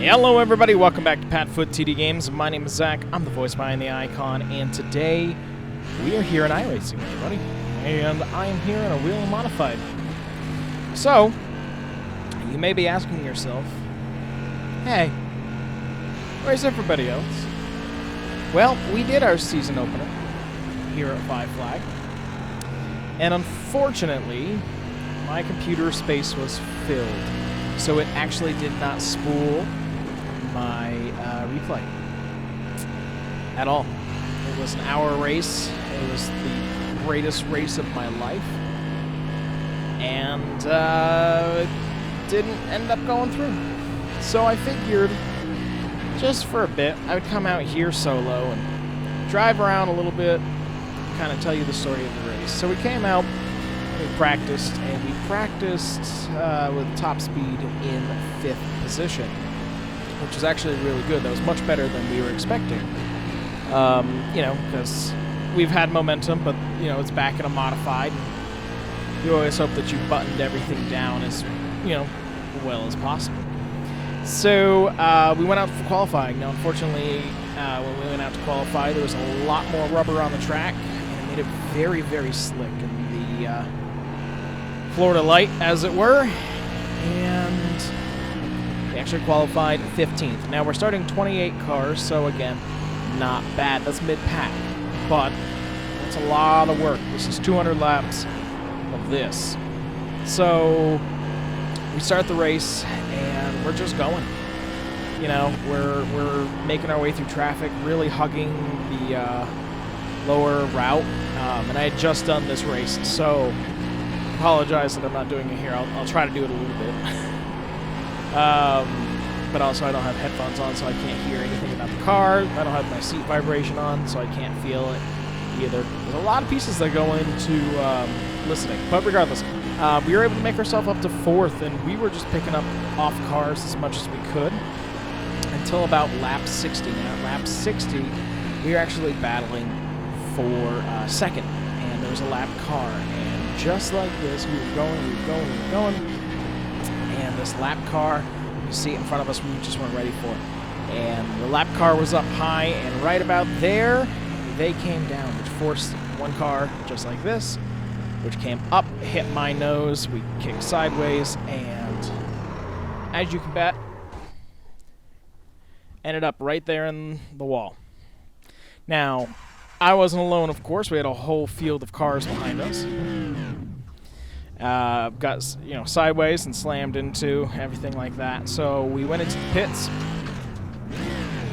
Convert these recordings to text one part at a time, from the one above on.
Hello everybody, welcome back to PadFootTD Games. My name is Zach, I'm the voice behind the icon, and today we are here in iRacing, everybody. And I am here in a Whelen Modified. So, you may be asking yourself, hey, where's everybody else? Well, we did our season opener here at Five Flag, and unfortunately, my computer space was filled, so it actually did not spool my replay at all. It was an hour race. It was the greatest race of my life, and it didn't end up going through. So I figured, just for a bit, I would come out here solo and drive around a little bit, kind of tell you the story of the race. So we came out, we practiced, and we practiced with top speed in 5th position, which is actually really good. That was much better than we were expecting. You know, because we've had momentum, but, you know, it's back in a modified. You always hope that you've buttoned everything down as, you know, well as possible. So we went out for qualifying. Now, unfortunately, when we went out to qualify, there was a lot more rubber on the track, and it made it very, very slick in the Florida light, as it were. And we actually qualified 15th. Now we're starting 28 cars, so again, not bad. That's mid-pack, but that's a lot of work. This is 200 laps of this. So we start the race, and we're just going. You know, we're making our way through traffic, really hugging the lower route. And I had just done this race, so apologize that I'm not doing it here. I'll try to do it a little bit. But also I don't have headphones on, so I can't hear anything about the car. I don't have my seat vibration on, so I can't feel it either. There's a lot of pieces that go into listening. But regardless, we were able to make ourselves up to 4th, and we were just picking up off cars as much as we could until about lap 60. Now, at lap 60, we were actually battling for 2nd, and there was a lap car. And just like this, we were going. And this lap car, you see it in front of us, we just weren't ready for it. And the lap car was up high, and right about there, they came down, which forced one car, just like this, which came up, hit my nose, we kicked sideways, and as you can bet, ended up right there in the wall. Now, I wasn't alone, of course. We had a whole field of cars behind us. Got, you know, sideways and slammed into everything like that. So we went into the pits,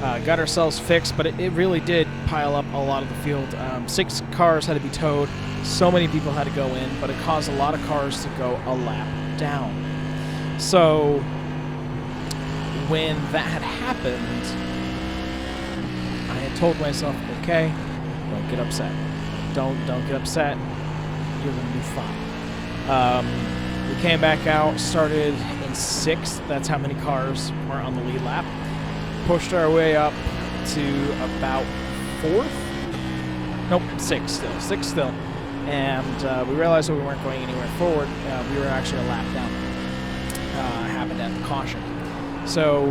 got ourselves fixed, but it really did pile up a lot of the field. 6 cars had to be towed. So many people had to go in, but it caused a lot of cars to go a lap down. So when that had happened, I had told myself, okay, don't get upset. Don't get upset. You're going to be fine. We came back out, started in 6th. That's how many cars were on the lead lap. Pushed our way up to about 4th. Nope, 6th still. And we realized that we weren't going anywhere forward. We were actually a lap down. Happened at the caution. So,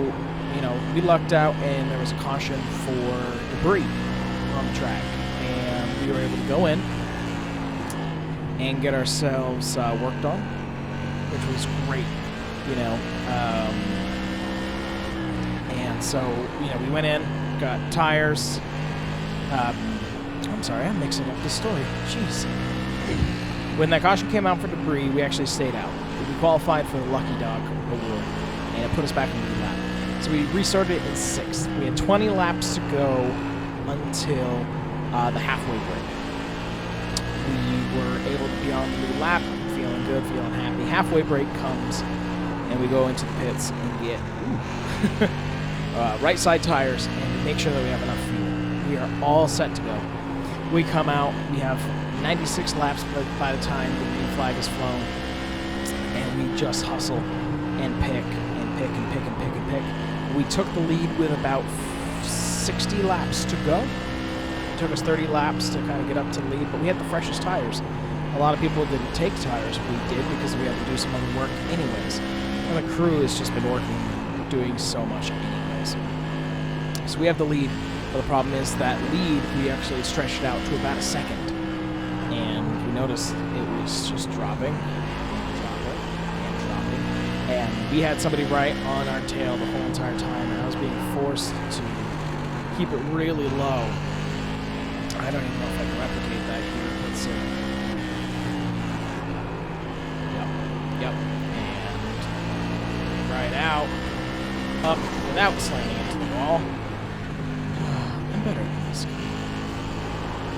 you know, we lucked out, and there was a caution for debris on the track. And we were able to go in and get ourselves worked on, which was great, you know. And so, you know, we went in, got tires. I'm sorry, I'm mixing up the story. Jeez. When that caution came out for debris, we actually stayed out. We qualified for the Lucky Dog Award, and it put us back in the lap. So we restarted it in 6th. We had 20 laps to go until the halfway break. We were able to be on the lead lap, feeling good, feeling happy. Halfway break comes, and we go into the pits and get right side tires and make sure that we have enough fuel. We are all set to go. We come out, we have 96 laps by the time the green flag is flown, and we just hustle and pick and pick and pick and pick and pick. We took the lead with about 60 laps to go. It took us 30 laps to kind of get up to the lead, but we had the freshest tires. A lot of people didn't take tires. We did because we had to do some other work anyways. And the crew has just been working doing so much anyways. So we have the lead, but the problem is that lead, we actually stretched it out to about a second. And we noticed it was just dropping, and we had somebody right on our tail the whole entire time, and I was being forced to keep it really low. I don't even know if I can replicate that here. Let's see. Yep. And right out, up without slamming into the wall. I'm better than this guy.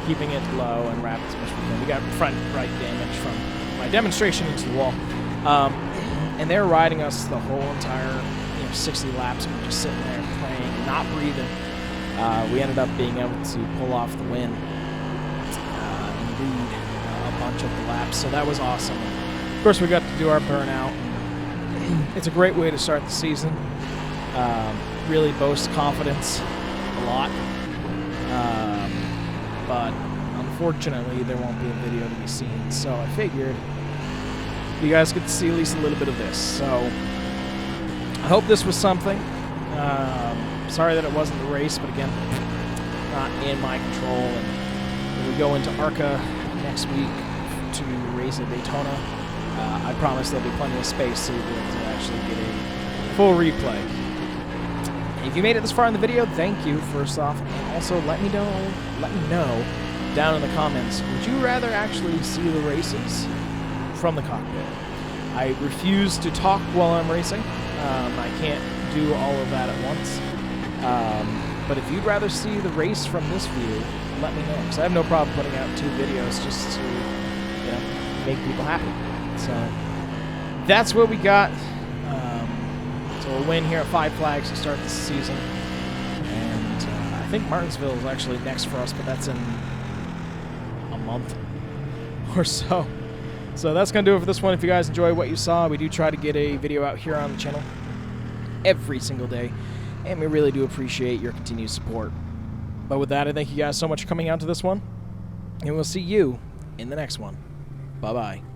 Keeping it low and wrapped as much as we can. We got front right damage from my demonstration into the wall. And they're riding us the whole entire 60 laps. We were just sitting there playing, not breathing. We ended up being able to pull off the win and lead a bunch of the laps. So that was awesome. Of course, we got to do our burnout. It's a great way to start the season. Really boasts confidence a lot. But unfortunately, there won't be a video to be seen. So I figured you guys get to see at least a little bit of this. So I hope this was something. Sorry that it wasn't the race, but again, not in my control. And when we go into ARCA next week to race at Daytona, I promise there'll be plenty of space so you'll be able to actually get a full replay. If you made it this far in the video, thank you, first off, and also let me know down in the comments, would you rather actually see the races from the cockpit? I refuse to talk while I'm racing. I can't do all of that at once. But if you'd rather see the race from this view, let me know, because I have no problem putting out 2 videos just to make people happy. So that's what we got. So a win here at 5 Flags to start the season. And I think Martinsville is actually next for us, but that's in a month or so. So that's going to do it for this one. If you guys enjoy what you saw, we do try to get a video out here on the channel every single day. And we really do appreciate your continued support. But with that, I thank you guys so much for coming out to this one. And we'll see you in the next one. Bye-bye.